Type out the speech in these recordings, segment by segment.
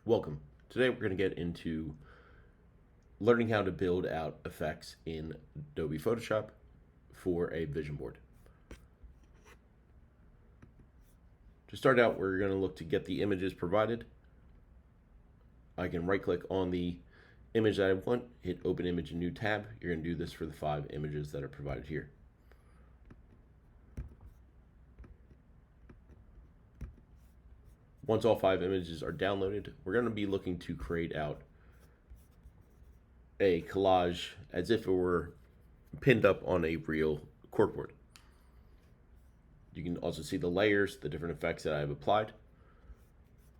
Welcome. Today we're going to get into learning how to build out effects in Adobe Photoshop for a vision board. To start out, we're going to look to get the images provided. I can right click on the image that I want, hit open image in new tab. You're going to do this for the 5 images that are provided here. Once all 5 images are downloaded, we're going to be looking to create out a collage as if it were pinned up on a real corkboard. You can also see the layers, the different effects that I have applied.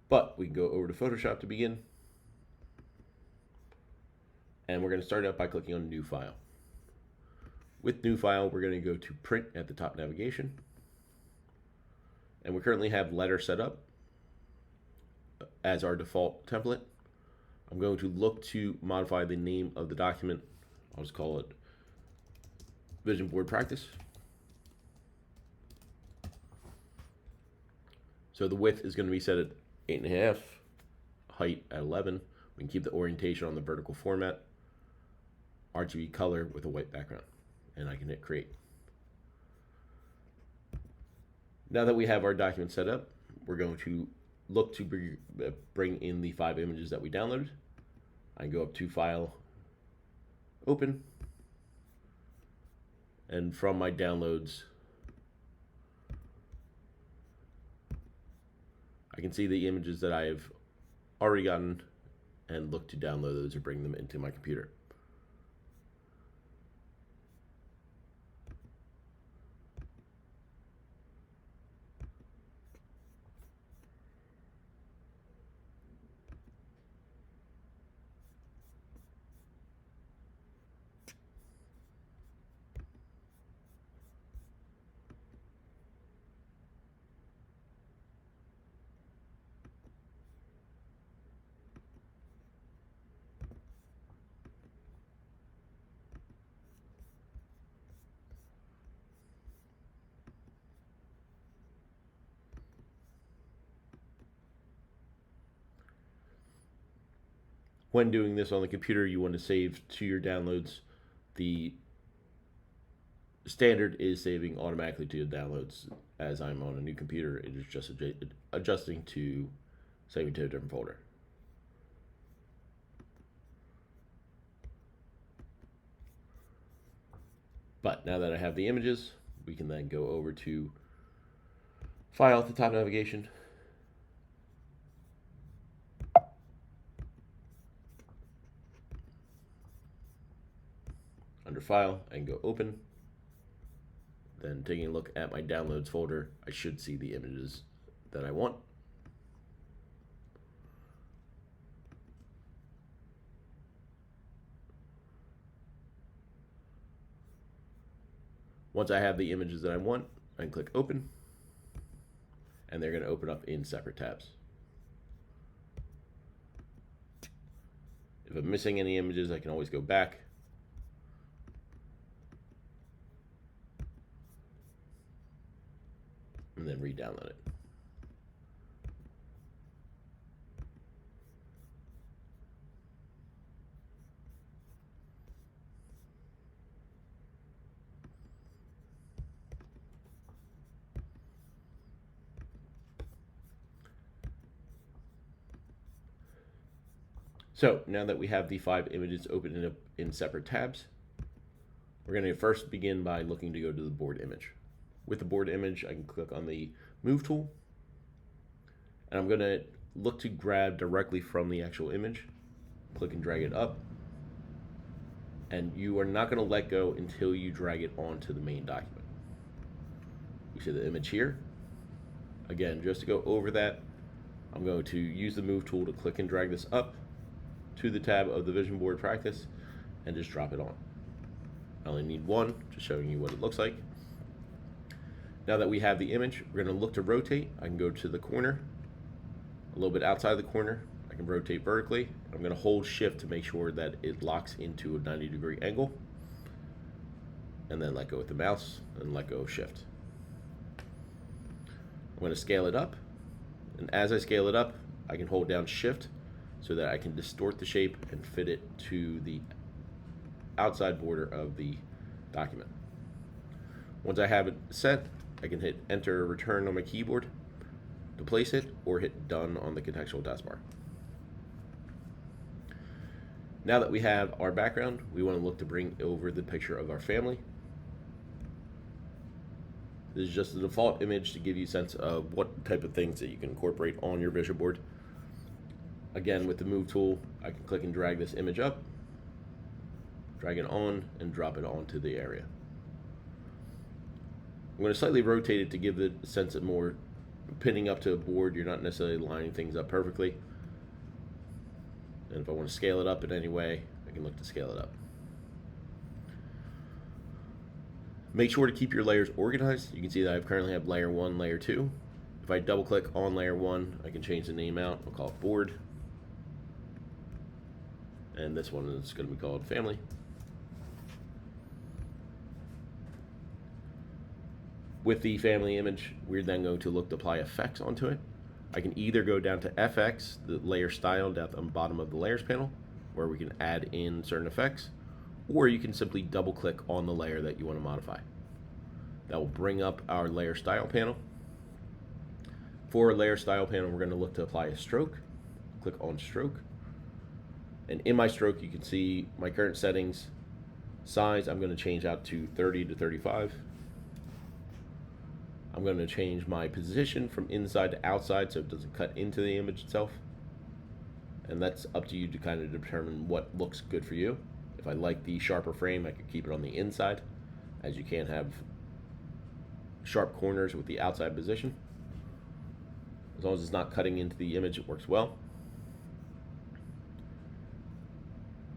But we can go over to Photoshop to begin. And we're going to start out by clicking on New File. With New File, we're going to go to Print at the top navigation. And we currently have Letter set up as our default template. I'm going to look to modify the name of the document. I'll just call it Vision Board Practice. So the width is going to be set at 8.5, height at 11. We can keep the orientation on the vertical format, RGB color with a white background, and I can hit create. Now that we have our document set up, we're going to look to bring in the 5 images that we downloaded. I can go up to File, Open, and from my downloads, I can see the images that I have already gotten and look to download those or bring them into my computer. When doing this on the computer, you want to save to your downloads. The standard is saving automatically to your downloads. As I'm on a new computer, it is just adjusting to saving to a different folder. But now that I have the images, we can then go over to File at the top navigation. Under File, I can go Open. Then taking a look at my Downloads folder, I should see the images that I want. Once I have the images that I want, I can click Open, and they're going to open up in separate tabs. If I'm missing any images, I can always go back and then re-download it. So now that we have the 5 images open in separate tabs, we're going to first begin by looking to go to the board image. With the board image, I can click on the Move tool, and I'm going to look to grab directly from the actual image, click and drag it up, and you are not going to let go until you drag it onto the main document. You see the image here. Again, just to go over that, I'm going to use the Move tool to click and drag this up to the tab of the Vision Board Practice and just drop it on. I only need one, just showing you what it looks like. Now that we have the image, we're going to look to rotate. I can go to the corner, a little bit outside the corner. I can rotate vertically. I'm going to hold Shift to make sure that it locks into a 90-degree angle, and then let go with the mouse and let go of Shift. I'm going to scale it up, and as I scale it up, I can hold down Shift so that I can distort the shape and fit it to the outside border of the document. Once I have it set, I can hit enter or return on my keyboard to place it, or hit done on the contextual taskbar. Now that we have our background, we want to look to bring over the picture of our family. This is just the default image to give you a sense of what type of things that you can incorporate on your vision board. Again, with the move tool, I can click and drag this image up, drag it on, and drop it onto the area. I'm going to slightly rotate it to give the sense of more pinning up to a board. You're not necessarily lining things up perfectly. And if I want to scale it up in any way, I can look to scale it up. Make sure to keep your layers organized. You can see that I currently have layer 1, layer 2. If I double click on layer 1, I can change the name out. I'll call it board. And this one is going to be called family. With the family image, we're then going to look to apply effects onto it. I can either go down to FX, the layer style down on the bottom of the layers panel, where we can add in certain effects, or you can simply double click on the layer that you want to modify. That will bring up our layer style panel. For a layer style panel, we're going to look to apply a stroke. Click on stroke. And in my stroke, you can see my current settings. Size, I'm going to change out to 30 to 35. I'm going to change my position from inside to outside so it doesn't cut into the image itself. And that's up to you to kind of determine what looks good for you. If I like the sharper frame, I could keep it on the inside, as you can't have sharp corners with the outside position. As long as it's not cutting into the image, it works well.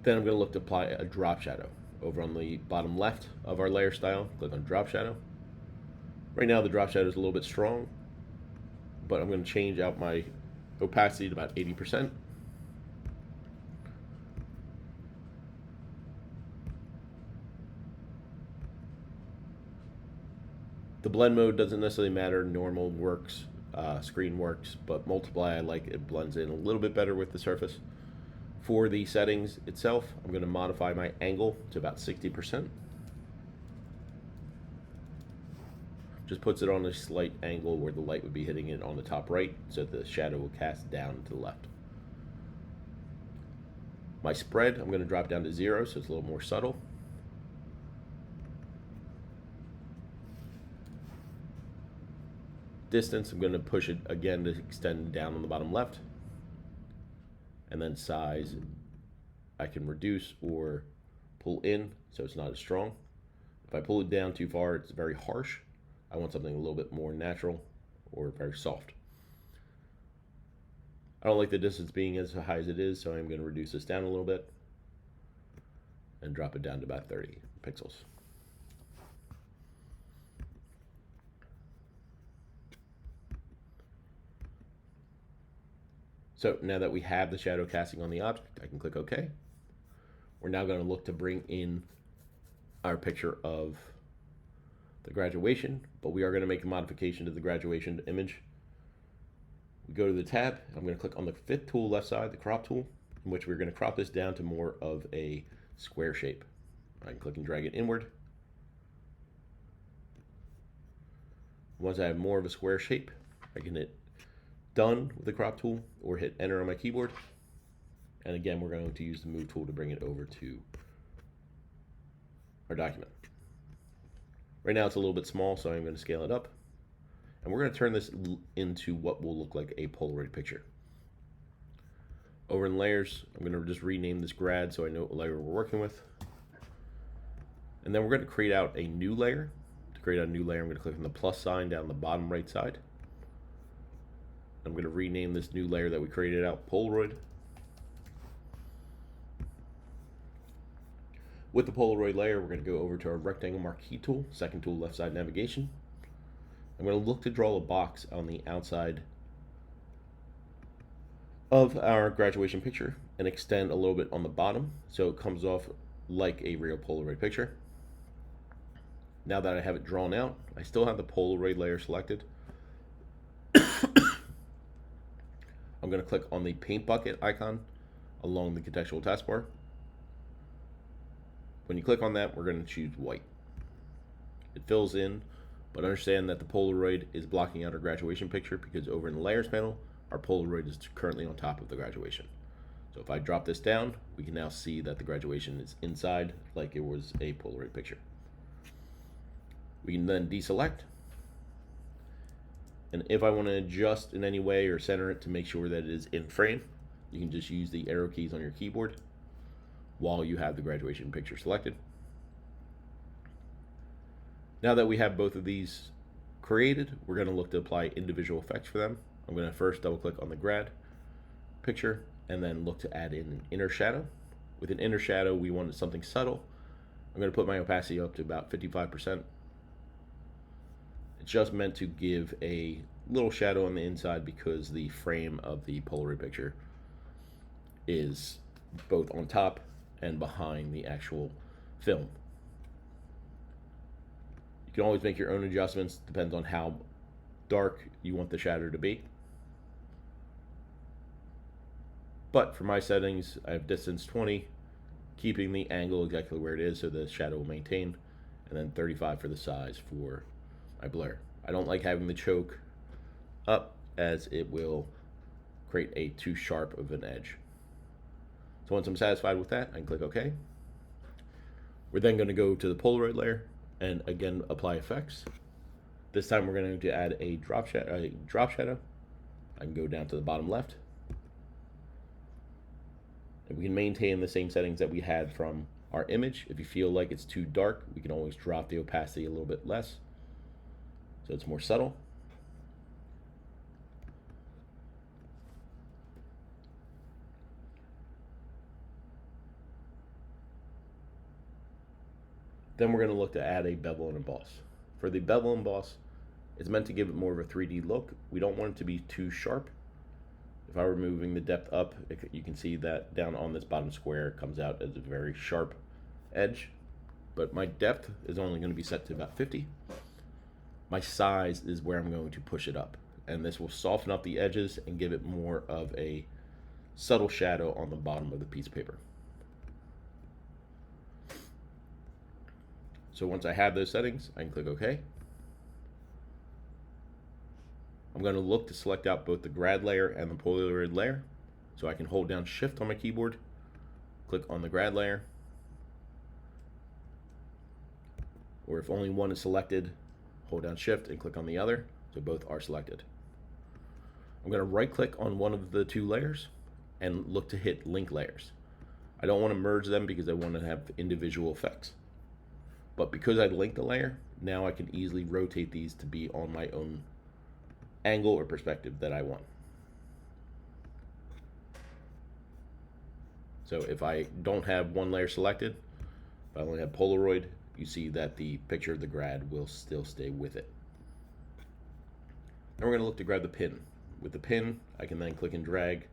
Then I'm going to look to apply a drop shadow. Over on the bottom left of our layer style, click on drop shadow. Right now the drop shadow is a little bit strong, but I'm going to change out my opacity to about 80%. The blend mode doesn't necessarily matter. Normal works, screen works, but multiply, I like it blends in a little bit better with the surface. For the settings itself, I'm going to modify my angle to about 60%. Just puts it on a slight angle where the light would be hitting it on the top right, so the shadow will cast down to the left. My spread, I'm going to drop down to 0, so it's a little more subtle. Distance, I'm going to push it again to extend down on the bottom left. And then size, I can reduce or pull in so it's not as strong. If I pull it down too far, it's very harsh. I want something a little bit more natural or very soft. I don't like the distance being as high as it is, so I'm going to reduce this down a little bit and drop it down to about 30 pixels. So now that we have the shadow casting on the object, I can click OK. We're now going to look to bring in our picture of the graduation, but we are going to make a modification to the graduation image. We go to the tab. I'm going to click on the fifth tool left side, the crop tool, in which we're going to crop this down to more of a square shape. I can click and drag it inward. Once I have more of a square shape, I can hit done with the crop tool or hit enter on my keyboard. And again, we're going to use the move tool to bring it over to our document. Right now it's a little bit small, so I'm going to scale it up. And we're going to turn this into what will look like a Polaroid picture. Over in layers, I'm going to just rename this grad so I know what layer we're working with. And then we're going to create out a new layer. To create a new layer, I'm going to click on the plus sign down the bottom right side. I'm going to rename this new layer that we created out Polaroid. With the Polaroid layer, we're going to go over to our rectangle marquee tool, second tool, left side navigation. I'm going to look to draw a box on the outside of our graduation picture and extend a little bit on the bottom so it comes off like a real Polaroid picture. Now that I have it drawn out, I still have the Polaroid layer selected. I'm going to click on the paint bucket icon along the contextual taskbar. When you click on that, we're going to choose white. It fills in, but understand that the Polaroid is blocking out our graduation picture because over in the layers panel, our Polaroid is currently on top of the graduation. So if I drop this down, we can now see that the graduation is inside like it was a Polaroid picture. We can then deselect. And if I want to adjust in any way or center it to make sure that it is in frame, you can just use the arrow keys on your keyboard while you have the graduation picture selected. Now that we have both of these created, we're going to look to apply individual effects for them. I'm going to first double click on the grad picture and then look to add in an inner shadow. With an inner shadow, we want something subtle. I'm going to put my opacity up to about 55%. It's just meant to give a little shadow on the inside because the frame of the Polaroid picture is both on top and behind the actual film. You can always make your own adjustments, depends on how dark you want the shadow to be. But for my settings, I have distance 20, keeping the angle exactly where it is so the shadow will maintain, and then 35 for the size for my blur. I don't like having the choke up as it will create a too sharp of an edge. So once I'm satisfied with that, I can click OK. We're then going to go to the Polaroid layer and again apply effects. This time we're going to add a drop shadow. I can go down to the bottom left. And we can maintain the same settings that we had from our image. If you feel like it's too dark, we can always drop the opacity a little bit less so it's more subtle. Then we're going to look to add a bevel and emboss. For the bevel and emboss, it's meant to give it more of a 3D look. We don't want it to be too sharp. If I were moving the depth up, you can see that down on this bottom square it comes out as a very sharp edge. But my depth is only going to be set to about 50. My size is where I'm going to push it up. And this will soften up the edges and give it more of a subtle shadow on the bottom of the piece of paper. So once I have those settings, I can click OK. I'm going to look to select out both the grad layer and the Polaroid layer. So I can hold down Shift on my keyboard, click on the grad layer, or if only one is selected, hold down Shift and click on the other, so both are selected. I'm going to right click on one of the two layers and look to hit link layers. I don't want to merge them because I want to have individual effects. But because I linked the layer, now I can easily rotate these to be on my own angle or perspective that I want. So if I don't have one layer selected, if I only have Polaroid, you see that the picture of the grad will still stay with it. Now we're going to look to grab the pin. With the pin, I can then click and drag,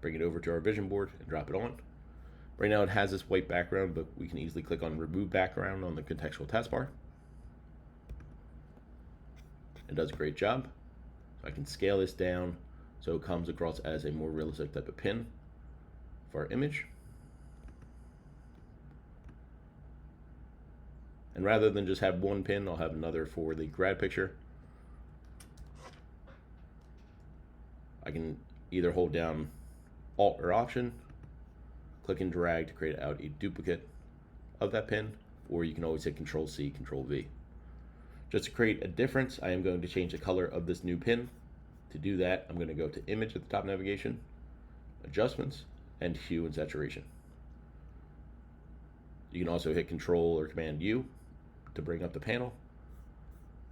bring it over to our vision board and drop it on. Right now it has this white background, but we can easily click on Remove Background on the contextual taskbar. It does a great job. So I can scale this down so it comes across as a more realistic type of pin for our image. And rather than just have one pin, I'll have another for the grad picture. I can either hold down Alt or Option, click and drag to create out a duplicate of that pin, or you can always hit Control C, Control V. Just to create a difference, I am going to change the color of this new pin. To do that, I'm going to go to Image at the top navigation, Adjustments, and Hue and Saturation. You can also hit Control or Command U to bring up the panel.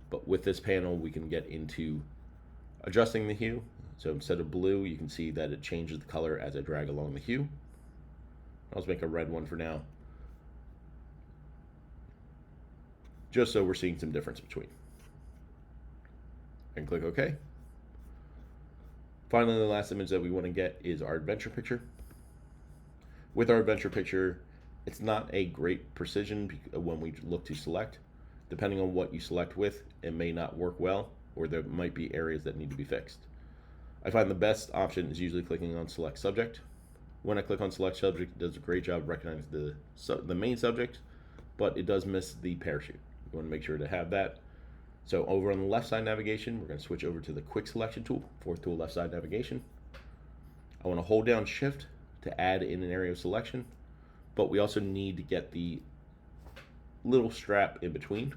But with this panel, we can get into adjusting the hue. So instead of blue, you can see that it changes the color as I drag along the hue. I'll just make a red one for now, just so we're seeing some difference between. And click OK. Finally, the last image that we want to get is our adventure picture. With our adventure picture, it's not a great precision when we look to select. Depending on what you select with, it may not work well, or there might be areas that need to be fixed. I find the best option is usually clicking on Select Subject, when I click on select subject, it does a great job recognizing the main subject, but it does miss the parachute. You want to make sure to have that. So over on the left side navigation, we're going to switch over to the quick selection tool, fourth tool, left side navigation. I want to hold down shift to add in an area of selection, but we also need to get the little strap in between.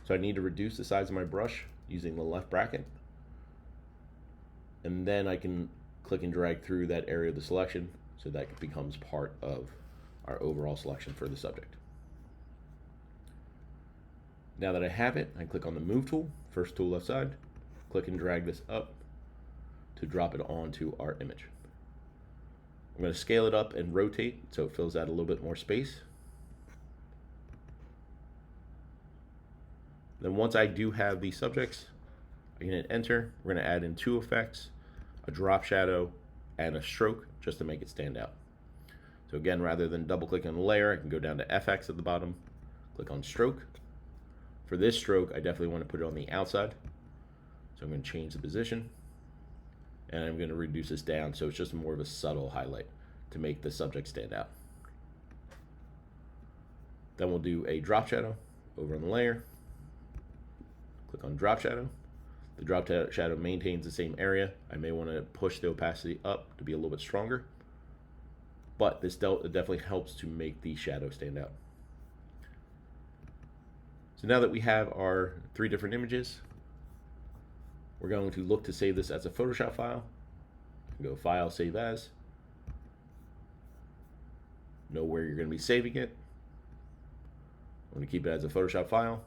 So I need to reduce the size of my brush using the left bracket. And then I can click and drag through that area of the selection so that it becomes part of our overall selection for the subject. Now that I have it, I click on the Move tool, first tool left side, click and drag this up to drop it onto our image. I'm going to scale it up and rotate so it fills out a little bit more space. Then once I do have these subjects, I can hit enter. We're going to add in two effects, a drop shadow and a stroke, just to make it stand out. So again, rather than double click on the layer, I can go down to FX at the bottom, click on stroke. For this stroke, I definitely want to put it on the outside. So I'm going to change the position and I'm going to reduce this down so it's just more of a subtle highlight to make the subject stand out. Then we'll do a drop shadow over on the layer. Click on drop shadow. The drop shadow maintains the same area. I may want to push the opacity up to be a little bit stronger, but this definitely helps to make the shadow stand out. So now that we have our 3 different images, we're going to look to save this as a Photoshop file. Go File, Save As. Know where you're going to be saving it. I'm going to keep it as a Photoshop file.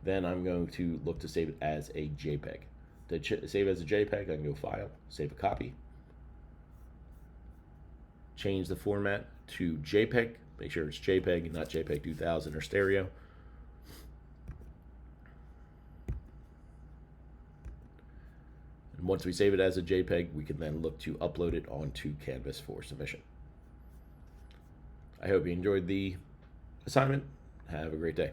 Then I'm going to look to save it as a JPEG. To save as a JPEG, I can go File, Save a Copy. Change the format to JPEG. Make sure it's JPEG and not JPEG 2000 or stereo. And once we save it as a JPEG, we can then look to upload it onto Canvas for submission. I hope you enjoyed the assignment. Have a great day.